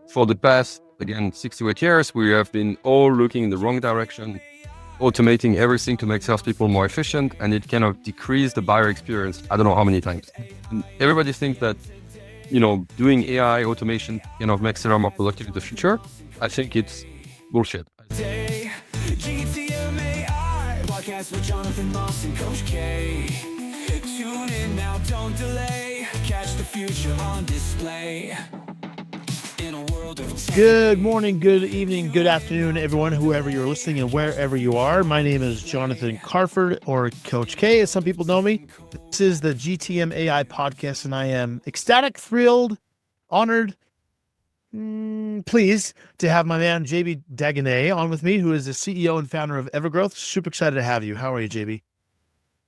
for the past, again, 6 to 8 years, we have been all looking in the wrong direction, automating everything to make salespeople more efficient, and it kind of decreased the buyer experience. I don't know how many times. And everybody thinks that, doing AI automation kind of makes it more productive in the future. I think it's bullshit. GTM AI Podcast with Jonathan and Coach K. Tune in now, don't delay. Catch the future on display. In a world of Good morning, good evening, good afternoon, everyone, whoever you're listening and wherever you are. My name is Jonathan Kvarfordt, or Coach K, as some people know me. This is the GTM AI Podcast, and I am ecstatic, thrilled, honored, pleased to have my man, JB Degune, on with me, who is the CEO and founder of Evergrowth. Super excited to have you. How are you, JB?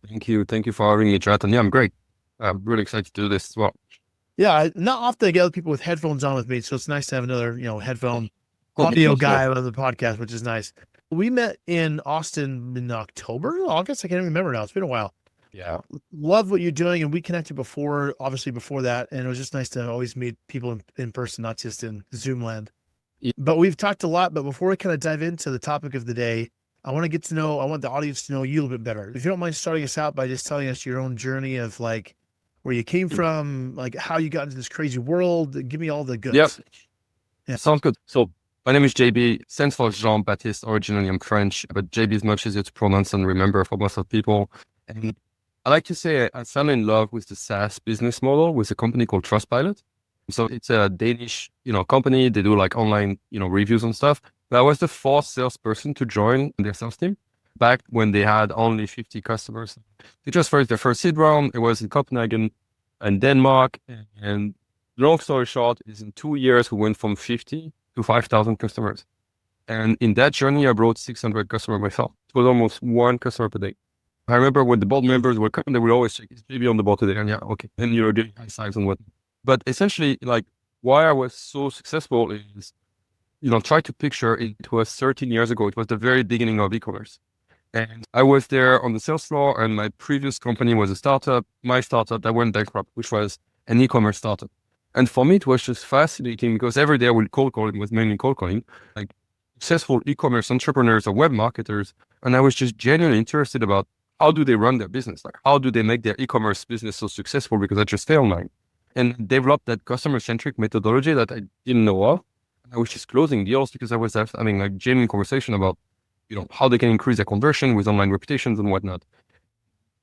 Thank you. Thank you for having me, Jonathan. Yeah, I'm great. I'm really excited to do this as well. Yeah, not often I get other people with headphones on with me, so it's nice to have another, headphone audio guy on the podcast, which is nice. We met in Austin in August. I can't even remember now. It's been a while. Yeah. Love what you're doing, and we connected before that, and it was just nice to always meet people in person, not just in Zoom land. Yeah. But we've talked a lot, but before we kind of dive into the topic of the day, I want the audience to know you a little bit better. If you don't mind starting us out by just telling us your own journey of like where you came from, like how you got into this crazy world. Give me all the goods. Yep. Yeah. Sounds good. So my name is JB, stands for Jean-Baptiste. Originally, I'm French, but JB is much easier to pronounce and remember for most of people. And I like to say I fell in love with the SaaS business model with a company called Trustpilot. So it's a Danish, company. They do like online, reviews and stuff. But I was the fourth salesperson to join their sales team back when they had only 50 customers. They just raised their first seed round. It was in Copenhagen and Denmark. And long story short is in 2 years, we went from 50 to 5,000 customers. And in that journey, I brought 600 customers myself. It was almost one customer per day. I remember when the board members would come, they would always check, is JB on the board today? And yeah, okay. And doing high sides and what. But essentially, like why I was so successful is, try to picture it was 13 years ago. It was the very beginning of e-commerce. And I was there on the sales floor, and my previous company was a startup. My startup that went bankrupt, which was an e-commerce startup. And for me, it was just fascinating because every day I would cold call. It was mainly cold calling, like successful e-commerce entrepreneurs or web marketers. And I was just genuinely interested about how do they run their business? Like, how do they make their e-commerce business so successful? Because I just failed mine. And developed that customer-centric methodology that I didn't know of. And I was just closing deals because I was having like genuine conversation about, how they can increase their conversion with online reputations and whatnot.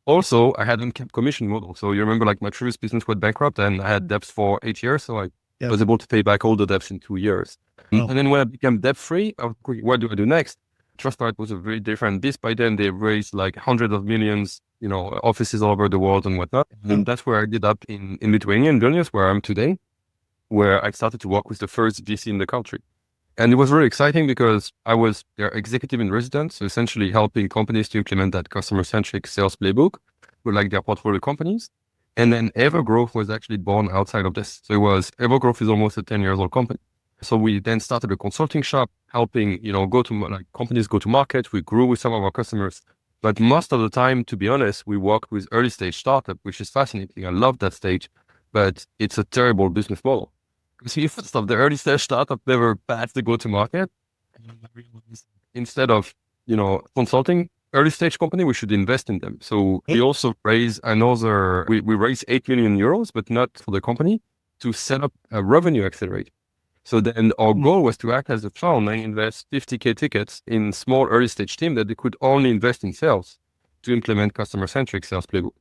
Also, I had uncapped commission model. So you remember like my previous business went bankrupt and I had debts for 8 years. So I was able to pay back all the debts in 2 years. Oh. And then when I became debt-free, I was like, what do I do next? Trustpilot was a very different beast. By then they raised like hundreds of millions, offices all over the world and whatnot. And that's where I ended up in Lithuania, in Vilnius, where I'm today, where I started to work with the first VC in the country. And it was really exciting because I was their executive in residence, so essentially helping companies to implement that customer-centric sales playbook with like their portfolio companies. And then Evergrowth was actually born outside of this. So Evergrowth is almost a 10 years old company. So we then started a consulting shop, helping, companies go to market. We grew with some of our customers. But most of the time, to be honest, we worked with early stage startup, which is fascinating. I love that stage, but it's a terrible business model. Because if it's of the early stage startup, they were bad to go to market. Instead of, consulting early stage company, we should invest in them. So we also raised we raised 8 million euros, but not for the company, to set up a revenue accelerator. So then our goal was to act as a fund and invest 50K tickets in small early stage team that they could only invest in sales to implement customer-centric sales playbook.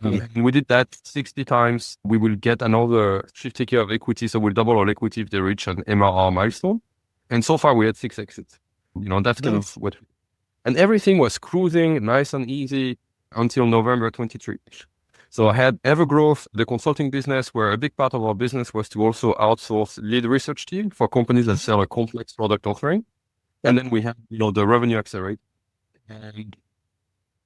And we did that 60 times. We will get another 50K of equity. So we'll double our equity if they reach an MRR milestone. And so far we had 6 exits. That's kind of what, and everything was cruising nice and easy until November 23. So I had Evergrowth, the consulting business, where a big part of our business was to also outsource lead research team for companies that sell a complex product offering. And then we had, the revenue accelerate. And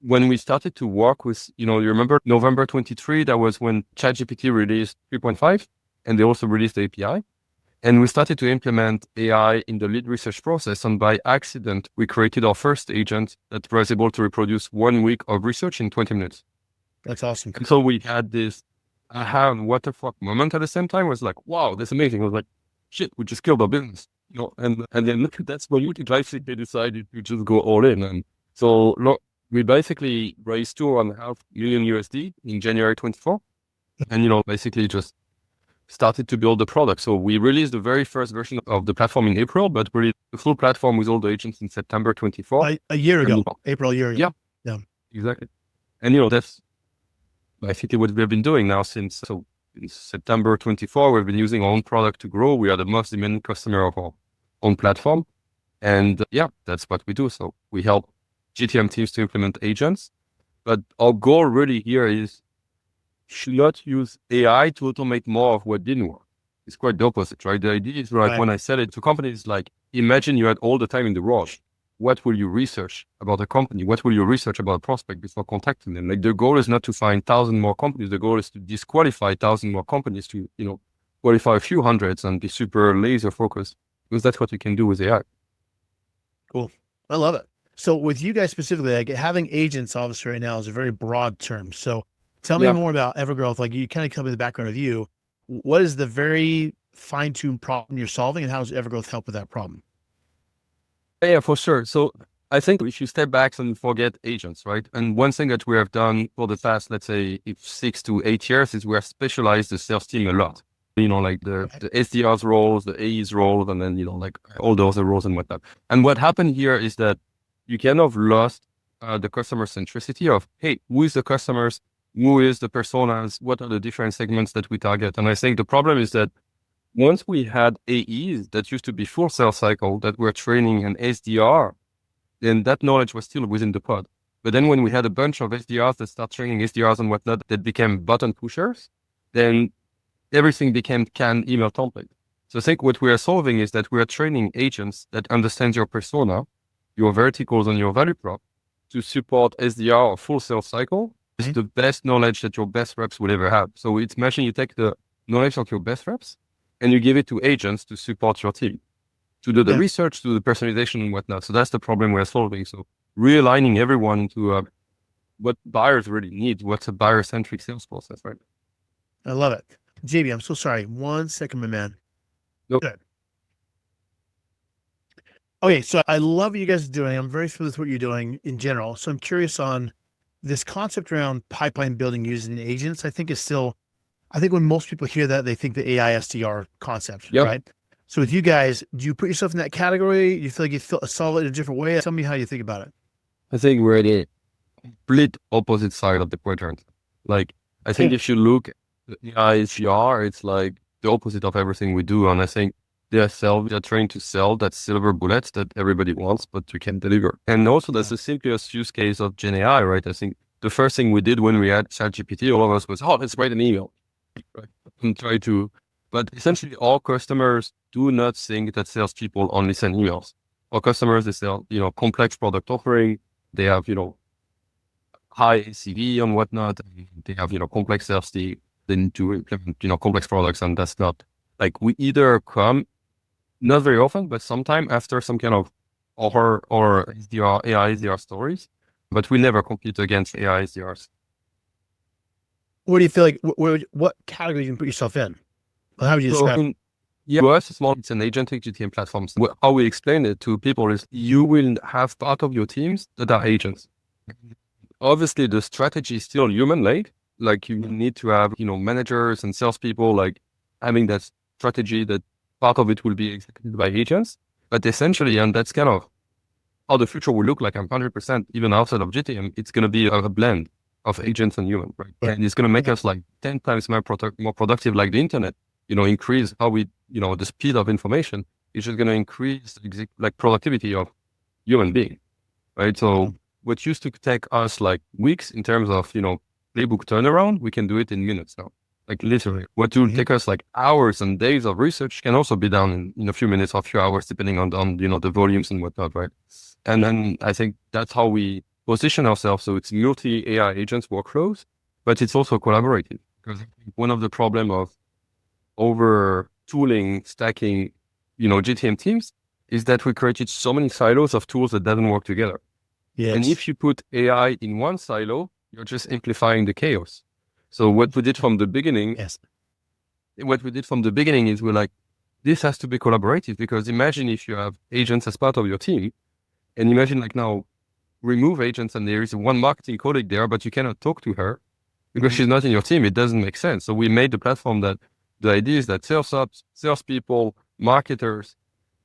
when we started to work with, you remember November 23, that was when ChatGPT released 3.5, and they also released the API. And we started to implement AI in the lead research process. And by accident, we created our first agent that was able to reproduce 1 week of research in 20 minutes. That's awesome. And so we had this aha and what the fuck moment at the same time. It was like, wow, that's amazing. I was like, shit, we just killed our business, and then that's when they decided to just go all in. And so we basically raised $2.5 million USD in January 24, and basically just started to build the product. So we released the very first version of the platform in April, but really the full platform with all the agents in September 24. A year ago, April, a year ago. Yeah, exactly. And that's basically what we've been doing now since. So in September 24, we've been using our own product to grow. We are the most demanding customer of our own platform. And that's what we do. So we help GTM teams to implement agents. But our goal really here is should not use AI to automate more of what didn't work. It's quite the opposite, right? The idea is when I sell it to companies, like imagine you had all the time in the world. What will you research about a company? What will you research about a prospect before contacting them? Like the goal is not to find 1,000 more companies. The goal is to disqualify 1,000 more companies to, qualify a few hundreds and be super laser focused, because that's what you can do with AI. Cool. I love it. So with you guys specifically, like having agents obviously right now is a very broad term. So tell me more about Evergrowth. Like you kind of come with the background of you. What is the very fine-tuned problem you're solving, and how does Evergrowth help with that problem? Yeah, for sure. So I think if you step back and forget agents, right? And one thing that we have done for the past, let's say, 6 to 8 years is we have specialized the sales team a lot. Like the SDR's roles, the AE's roles, and then, like all those roles and whatnot. And what happened here is that you kind of lost the customer centricity of, hey, who is the customers? Who is the personas? What are the different segments that we target? And I think the problem is that once we had AEs that used to be full sales cycle that were training an SDR, then that knowledge was still within the pod. But then when we had a bunch of SDRs that start training SDRs and whatnot that became button pushers, then everything became canned email template. So I think what we are solving is that we are training agents that understand your persona, your verticals, and your value prop to support SDR or full sales cycle. It's the best knowledge that your best reps will ever have. So it's imagine you take the knowledge of your best reps and you give it to agents to support your team, to do the research, to the personalization and whatnot. So that's the problem we're solving. So realigning everyone into what buyers really need, what's a buyer-centric sales process, right? I love it. JB, I'm so sorry. 1 second, my man. Nope. Good. Okay, so I love what you guys are doing. I'm very familiar with what you're doing in general. So I'm curious on this concept around pipeline building using agents. I think when most people hear that, they think the AI SDR concept, right? So with you guys, do you put yourself in that category? Do you feel like you solve it in a different way? Tell me how you think about it. I think we're the complete opposite side of the quadrant. Like, I think if you look at the AI SDR, it's like the opposite of everything we do. And I think they're trying to sell that silver bullet that everybody wants, but you can't deliver. And also that's the simplest use case of Gen AI, right? I think the first thing we did when we had ChatGPT, all of us was, let's write an email. Right. And but essentially all customers do not think that salespeople only send emails. Our customers, they sell, complex product offering. They have, high ACV and whatnot. They have, complex sales. They need to implement, complex products. And that's not like we either come, not very often, but sometime after some kind of offer or SDR, AI SDR stories, but we never compete against AI SDRs. What do you feel like? What category you can put yourself in? How would you describe it? For us, it's an agentic GTM platform. So how we explain it to people is you will have part of your teams that are agents. Obviously, the strategy is still human-led. Like you need to have, managers and salespeople like having that strategy that part of it will be executed by agents. But essentially, and that's kind of how the future will look like. I'm 100% even outside of GTM, it's going to be a blend of agents and human, right? And it's going to make us like 10 times more productive, like the internet, increase how we, the speed of information. It's just going to increase like productivity of human being, right? So what used to take us like weeks in terms of, playbook turnaround, we can do it in minutes now, like literally. What will take us like hours and days of research can also be done in a few minutes or a few hours, depending on the volumes and whatnot, right? And then I think that's how we position ourselves. So it's multi-AI agents workflows, but it's also collaborative. Because one of the problem of over tooling, stacking, GTM teams is that we created so many silos of tools that doesn't work together. Yes. And if you put AI in one silo, you're just amplifying the chaos. So what we did from the beginning, is we're like, this has to be collaborative, because imagine if you have agents as part of your team, and imagine like now remove agents and there is one marketing colleague there, but you cannot talk to her because she's not in your team. It doesn't make sense. So we made the platform that the idea is that sales ops, salespeople, marketers,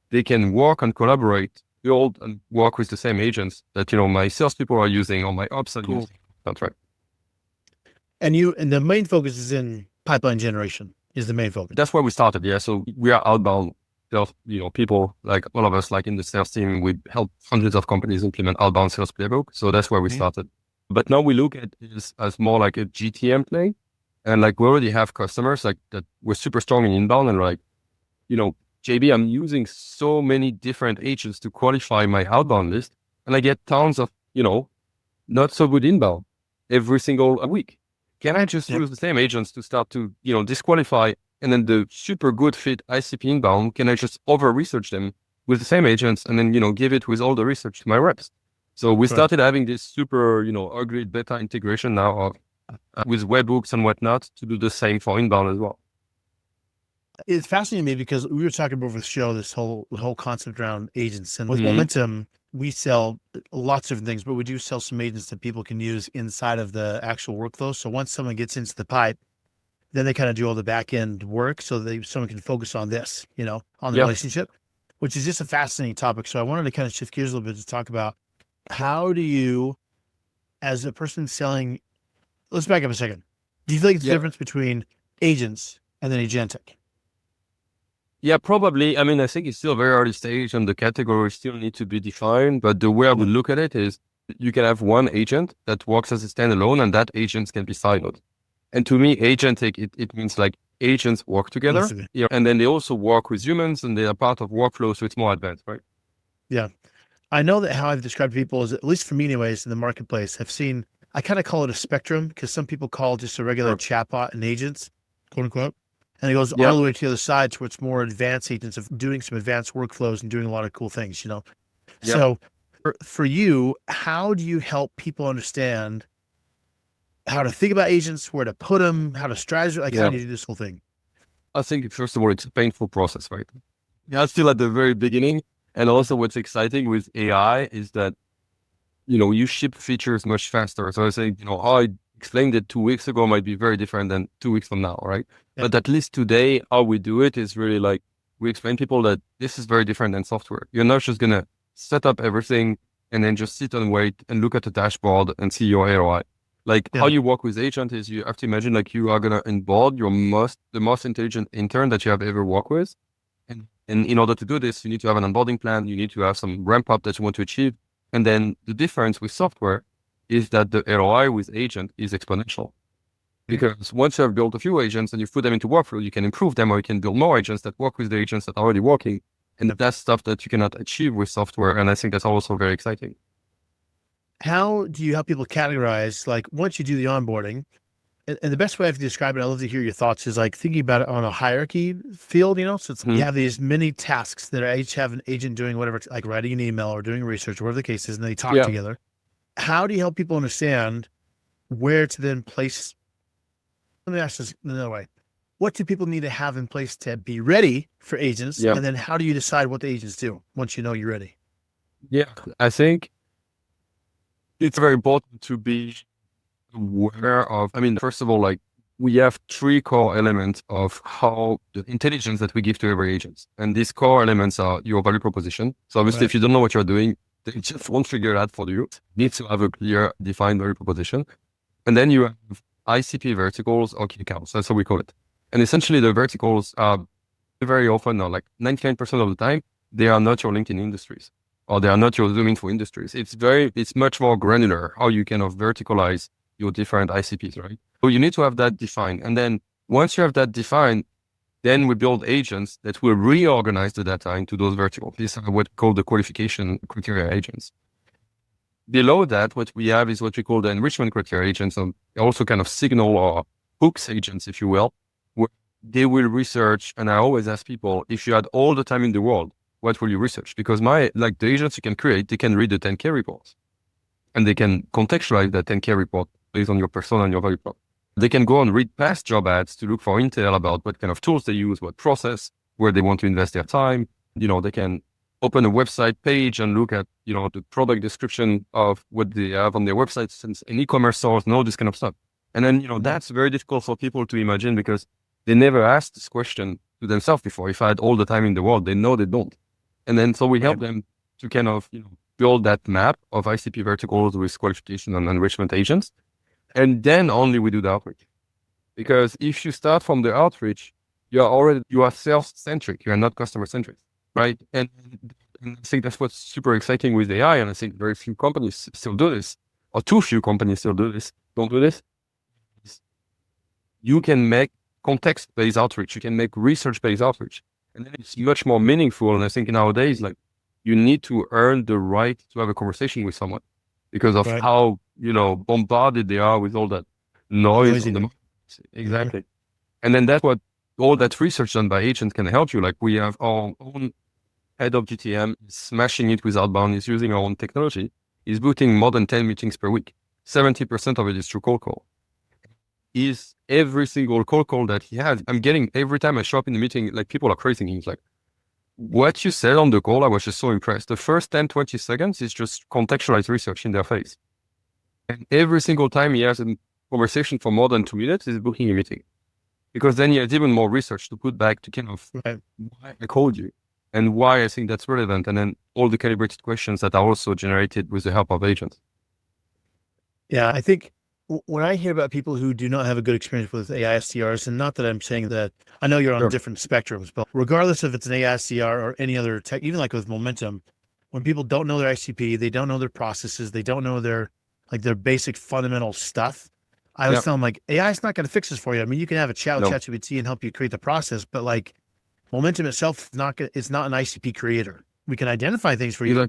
they can work and collaborate, build and work with the same agents that, my salespeople are using or my ops are using. That's right. And the main focus is in pipeline generation is the main focus. That's where we started. Yeah. So we are outbound sales, people like all of us, like in the sales team, we help hundreds of companies implement outbound sales playbook. So that's where we started. But now we look at it as more like a GTM play. And like we already have customers like that we're super strong in inbound and like, JB, I'm using so many different agents to qualify my outbound list. And I get tons of, not so good inbound every single week. Can I just use the same agents to start to, disqualify, and then the super good fit ICP inbound, can I just over-research them with the same agents and then, give it with all the research to my reps? So we started having this super, ugly beta integration now with webhooks and whatnot to do the same for inbound as well. It's fascinating to me because we were talking before the show, this whole concept around agents, and with Momentum, we sell lots of different things, but we do sell some agents that people can use inside of the actual workflow. So once someone gets into the pipe, then they kind of do all the back end work so that someone can focus on this, on the relationship, which is just a fascinating topic. So I wanted to kind of shift gears a little bit to talk about how do you, as a person selling, let's back up a second. Do you feel like it's the difference between agents and then agentic? Yeah, probably. I mean, I think it's still very early stage and the categories still need to be defined. But the way I would look at it is you can have one agent that works as a standalone and that agent can be siloed. And to me, agentic, it means like agents work together. And then they also work with humans and they are part of workflow. So it's more advanced, right? Yeah. I know that how I've described people is, at least for me anyways, in the marketplace, I kind of call it a spectrum because some people call just a regular chatbot an agents, quote unquote. And it goes all the way to the other side to where it's more advanced agents of doing some advanced workflows and doing a lot of cool things, So for you, how do you help people understand how to think about agents, where to put them, how to strategize, how do you do this whole thing? I think first of all, it's a painful process, right? Yeah, still at the very beginning. And also what's exciting with AI is that, you ship features much faster. So I say, how I explained it 2 weeks ago might be very different than 2 weeks from now, right? But at least today, how we do it is really like, we explain people that this is very different than software. You're not just going to set up everything and then just sit and wait and look at the dashboard and see your ROI. Like how you work with agent is you have to imagine like you are going to onboard the most intelligent intern that you have ever worked with. And in order to do this, you need to have an onboarding plan. You need to have some ramp up that you want to achieve. And then the difference with software is that the ROI with agent is exponential. Because once you have built a few agents and you put them into workflow, you can improve them or you can build more agents that work with the agents that are already working. And that's stuff that you cannot achieve with software. And I think that's also very exciting. How do you help people categorize, like once you do the onboarding, and the best way I can describe it, I'd love to hear your thoughts, is like thinking about it on a hierarchy field, so it's you have these many tasks that each have an agent doing whatever, like writing an email or doing research, whatever the case is, and they talk together. How do you help people understand where to then place? Let me ask this another way. What do people need to have in place to be ready for agents? And then how do you decide what the agents do once you know you're ready? Yeah, I think it's very important to be aware of, first of all, like we have 3 core elements of how the intelligence that we give to every agent. And these core elements are your value proposition. So obviously, if you don't know what you're doing, they just won't figure it out for you. You need to have a clear, defined value proposition. And then you have ICP verticals or key accounts. That's how we call it. And essentially the verticals are very often, or like 99% of the time, they are not your LinkedIn industries or they are not your Zoom info industries. It's much more granular how you kind of verticalize your different ICPs, right? So you need to have that defined. And then once you have that defined, then we build agents that will reorganize the data into those verticals. These are what we call the qualification criteria agents. Below that, what we have is what we call the enrichment criteria agents, and also kind of signal or hooks agents, if you will, where they will research. And I always ask people, if you had all the time in the world, what will you research? Because the agents you can create, they can read the 10K reports and they can contextualize that 10K report based on your persona and your value prop. They can go and read past job ads to look for intel about what kind of tools they use, what process, where they want to invest their time. They can open a website page and look at, the product description of what they have on their website, since in e-commerce stores and all this kind of stuff. And then, that's very difficult for people to imagine because they never asked this question to themselves before. If I had all the time in the world, they know they don't. And then, so we help them to kind of, build that map of ICP verticals with qualification and enrichment agents. And then only we do the outreach. Because if you start from the outreach, you are sales-centric. You are not customer-centric, right? And I think that's what's super exciting with AI. And I think very few companies still do this, or too few companies still don't do this. You can make context-based outreach. You can make research-based outreach. And then it's much more meaningful. And I think nowadays, like, you need to earn the right to have a conversation with someone because of how, bombarded they are with all that noise on the market. Exactly. And then that's what all that research done by agents can help you. Like, we have our own head of GTM smashing it with outbound. He's using our own technology. He's booting more than 10 meetings per week. 70% of it is through cold call. Is every single cold call that he has, I'm getting every time I show up in the meeting, like, people are praising him. He's like, what you said on the call, I was just so impressed. The first 10, 20 seconds is just contextualized research in their face. And every single time he has a conversation for more than 2 minutes, he's booking a meeting. Because then he has even more research to put back to kind of why I called you and why I think that's relevant. And then all the calibrated questions that are also generated with the help of agents. Yeah, I think when I hear about people who do not have a good experience with AI SDRs, and not that I'm saying that, I know you're on different spectrums, but regardless if it's an AI SDR or any other tech, even like with Momentum, when people don't know their ICP, they don't know their processes, they don't know their basic fundamental stuff. I always tell them, like, AI is not going to fix this for you. I mean, you can have a chat with ChatGPT and help you create the process, but like, Momentum itself it's not an ICP creator. We can identify things for you,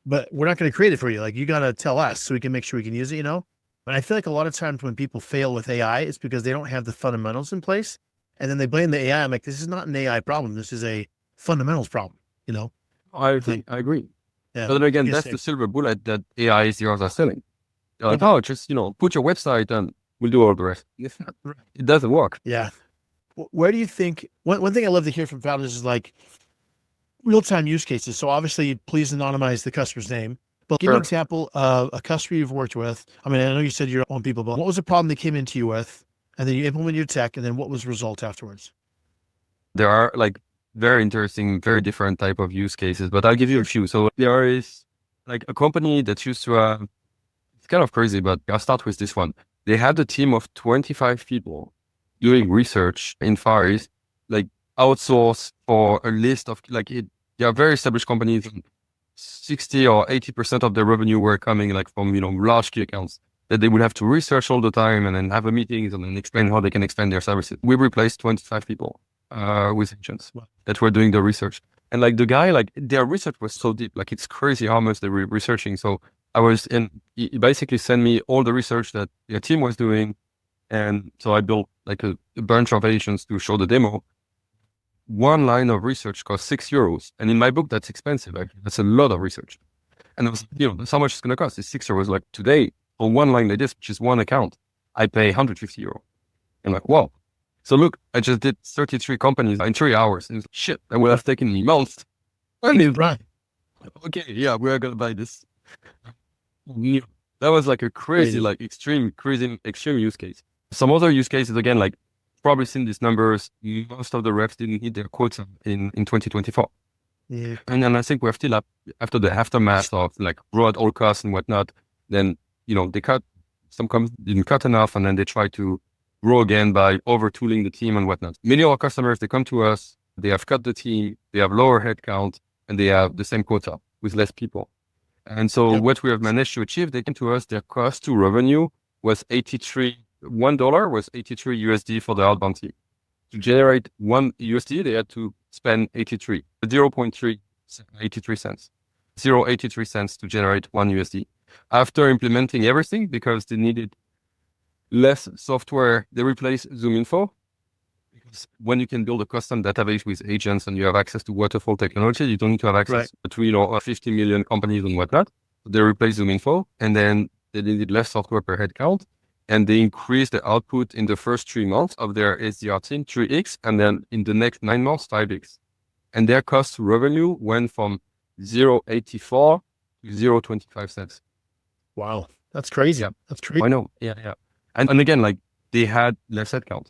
but we're not going to create it for you. Like, you got to tell us so we can make sure we can use it, But I feel like a lot of times when people fail with AI, it's because they don't have the fundamentals in place. And then they blame the AI. I'm like, this is not an AI problem. This is a fundamentals problem, I agree. Yeah. But then again, that's the silver bullet that AI SDRs are selling. They're like, just, put your website and we'll do all the rest. It doesn't work. Yeah. Where do you think, one thing I love to hear from founders is like real-time use cases. So obviously, please anonymize the customer's name. But give me an example of a customer you've worked with. I mean, I know you said you're on people, but what was the problem they came into you with? And then you implement your tech, and then what was the result afterwards? There are like very interesting, very different type of use cases, but I'll give you a few. So there is like a company that used to have, it's kind of crazy, but I'll start with this one. They had a team of 25 people doing research in Far East, like outsource for a list of they are very established companies. 60 or 80% of their revenue were coming like from, large key accounts that they would have to research all the time and then have a meetings and then explain how they can expand their services. We replaced 25 people with agents that were doing the research. And like the guy, their research was so deep, like it's crazy how much they were researching. So he basically sent me all the research that their team was doing. And so I built like a bunch of agents to show the demo. One line of research costs €6. And in my book, that's expensive. Actually. That's a lot of research. And I was, that's how much it's going to cost. It's €6. Like today, for one line like this, which is one account, I pay €150. I'm like, wow. So look, I just did 33 companies in 3 hours. And it's like, shit, that would have taken me months. And right. Okay, yeah, we're going to buy this. That was like a crazy, like extreme use case. Some other use cases, again, like probably seen these numbers, most of the reps didn't hit their quota in 2024. Yeah. And then I think we're still up after the aftermath of like broad all costs and whatnot. Then, they cut, some companies didn't cut enough, and then they try to grow again by over tooling the team and whatnot. Many of our customers, they come to us, they have cut the team, they have lower headcount, and they have the same quota with less people. And so what we have managed to achieve, they came to us, their cost to revenue was $1 was $83 for the outbound team. To generate $1, they had to spend 83 cents. 0.83 cents to generate $1. After implementing everything, because they needed less software, they replaced ZoomInfo. Because when you can build a custom database with agents and you have access to waterfall technology, you don't need to have access to 50 million companies and whatnot. So they replaced ZoomInfo, and then they needed less software per headcount. and they increased the output in the first 3 months of their SDR team 3x, and then in the next 9 months 5x. And their cost to revenue went from 0.84 to 0.25 cents. Wow, that's crazy. Yeah. That's crazy. I know. Yeah. And again, like they had less headcount.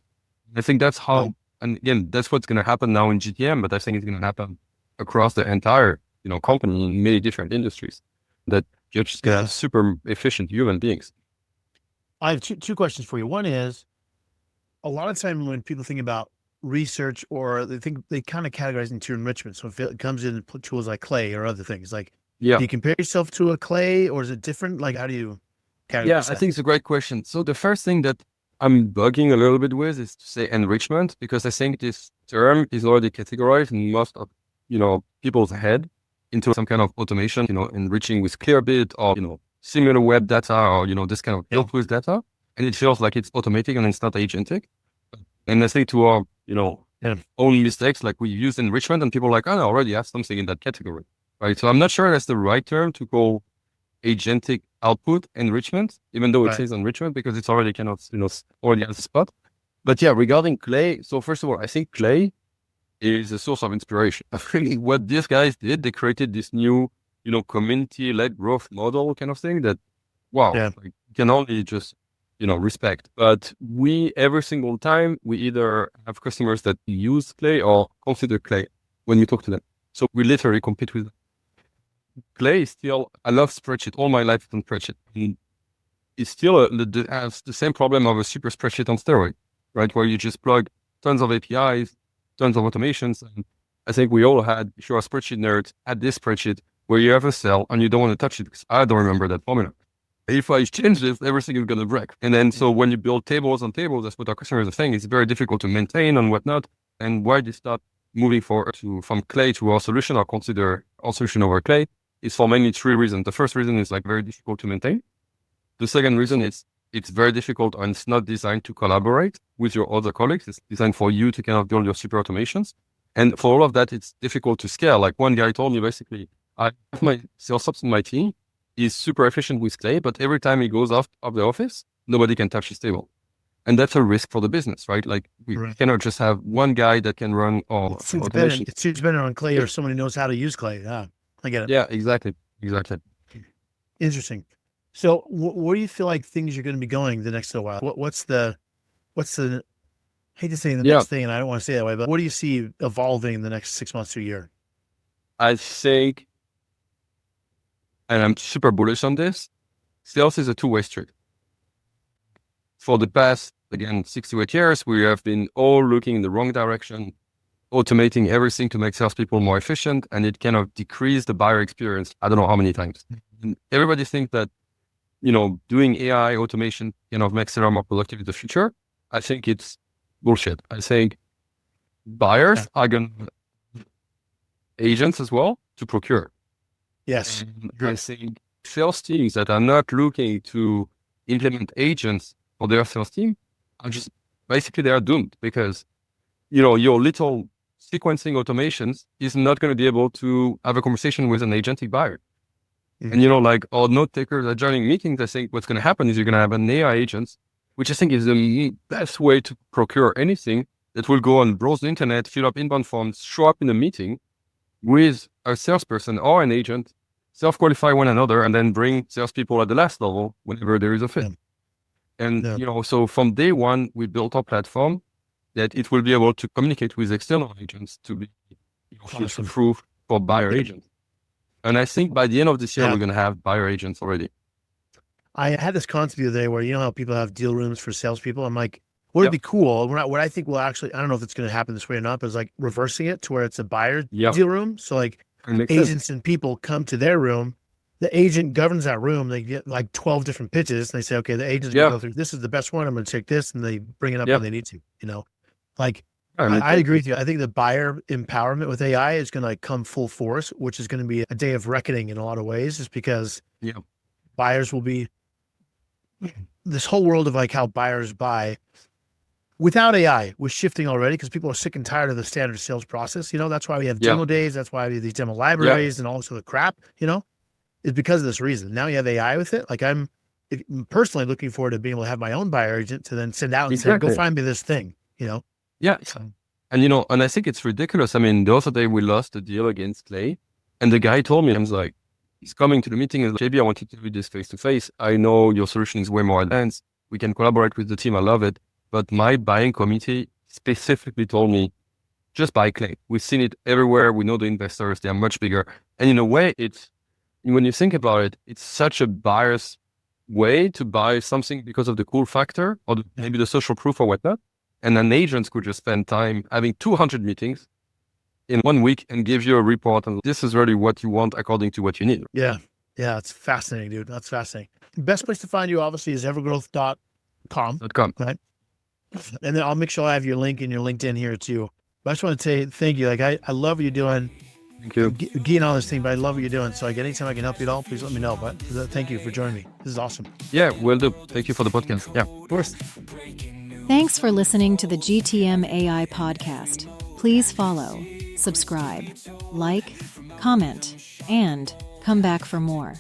I think that's how, and again, that's what's going to happen now in GTM, but I think it's going to happen across the entire, company in many different industries, that you're just going to have super efficient human beings. I have two questions for you. One is, a lot of time when people think about research, or they kind of categorize into enrichment. So if it comes in tools like Clay or other things, like, do you compare yourself to a Clay, or is it different? Like, how do you categorize that? I think it's a great question. So the first thing that I'm bugging a little bit with is to say enrichment, because I think this term is already categorized in most of, people's head into some kind of automation, enriching with Clearbit or, similar web data or, this kind of built with data. And it feels like it's automatic and it's not agentic. And I think to our, own mistakes, like we use enrichment and people are like, oh, I already have something in that category, right? So I'm not sure that's the right term to call agentic output enrichment, even though it says enrichment, because it's already kind of, already has a spot. But yeah, regarding Clay, so first of all, I think Clay is a source of inspiration. Really, what these guys did, they created this new, community-led growth model kind of thing that, like, can only just, respect. But every single time, we either have customers that use Clay or consider Clay when you talk to them. So we literally compete with them. Clay is still, I love spreadsheet. All my life on spreadsheet. And it's still has the same problem of a super spreadsheet on steroid, right? Where you just plug tons of APIs, tons of automations. And I think we all had, if you're a spreadsheet nerd, had this spreadsheet where you have a cell and you don't want to touch it because I don't remember that formula. If I change this, everything is going to break. And then, so when you build tables on tables, that's what our customers are saying. It's very difficult to maintain and whatnot. And why they start moving from Clay to our solution, or consider our solution over Clay, is for mainly 3 reasons. The first reason is like very difficult to maintain. The second reason is it's very difficult and it's not designed to collaborate with your other colleagues. It's designed for you to kind of build your super automations. And for all of that, it's difficult to scale. Like one guy told me, basically, I have my sales ops in my team. He's super efficient with Clay, but every time he goes off of the office, nobody can touch his table. And that's a risk for the business, right? Like we cannot just have one guy that can run all automation. It suits better on Clay or someone who knows how to use Clay. Yeah, I get it. Yeah, exactly. Interesting. So where do you feel like things are going to be going the next little while? What's the, I hate to say the next thing, and I don't want to say it that way, but what do you see evolving in the next 6 months to a year? I think, and I'm super bullish on this, sales is a two-way street. For the past, again, 6 to 8 years, we have been all looking in the wrong direction, automating everything to make salespeople more efficient, and it kind of decreased the buyer experience. I don't know how many times. And everybody thinks that, doing AI automation kind of makes them more productive in the future. I think it's bullshit. I think buyers are going to agents as well to procure. Yes. And I think sales teams that are not looking to implement agents for their sales team are just, basically they are doomed, because, your little sequencing automations is not going to be able to have a conversation with an agentic buyer. Mm-hmm. And, like our note takers are joining meetings, I think what's going to happen is you're going to have an AI agent, which I think is the best way to procure anything, that will go and browse the internet, fill up inbound forms, show up in a meeting with a salesperson or an agent, self-qualify one another, and then bring salespeople at the last level whenever there is a fit. Yeah. And, so from day one, we built our platform that it will be able to communicate with external agents to be future-proof for buyer agents. And I think by the end of this year, we're going to have buyer agents already. I had this concept the other day where, how people have deal rooms for salespeople. I'm like, would be cool. What I think will actually, I don't know if it's going to happen this way or not, but it's like reversing it to where it's a buyer deal room. So like agents and people come to their room. The agent governs that room. They get like 12 different pitches. And they say, okay, the agent's going to go through, this is the best one. I'm going to take this. And they bring it up when they need to, like, I agree with you. I think the buyer empowerment with AI is going to come full force, which is going to be a day of reckoning in a lot of ways, just because buyers will be, this whole world of like how buyers buy without AI was shifting already, because people are sick and tired of the standard sales process. That's why we have demo days. That's why we have these demo libraries and all this other crap, is because of this reason. Now you have AI with it. Like I'm personally looking forward to being able to have my own buyer agent to then send out and say, Exactly. go find me this thing, Yeah. So, And, and I think it's ridiculous. I mean, the other day we lost a deal against Clay, and the guy told me, I was like, he's coming to the meeting and JB, I wanted to do this face to face. I know your solution is way more advanced. We can collaborate with the team. I love it. But my buying committee specifically told me, just buy Clay. We've seen it everywhere. We know the investors, they are much bigger. And in a way, when you think about it, it's such a buyer's way to buy something because of the cool factor or maybe the social proof or whatnot. And an agent could just spend time having 200 meetings in 1 week and give you a report. And this is really what you want according to what you need. yeah. Yeah. It's fascinating, dude. That's fascinating. Best place to find you obviously is evergrowth.com. Right. And then I'll make sure I have your link in your LinkedIn here too. But I just want to say thank you. Like I love what you're doing. Thank you. Getting all this thing, but I love what you're doing. So like anytime I can help you at all, please let me know. But thank you for joining me. This is awesome. Yeah, will do. Thank you for the podcast. Yeah. Of course. Thanks for listening to the GTM AI Podcast. Please follow, subscribe, like, comment, and come back for more.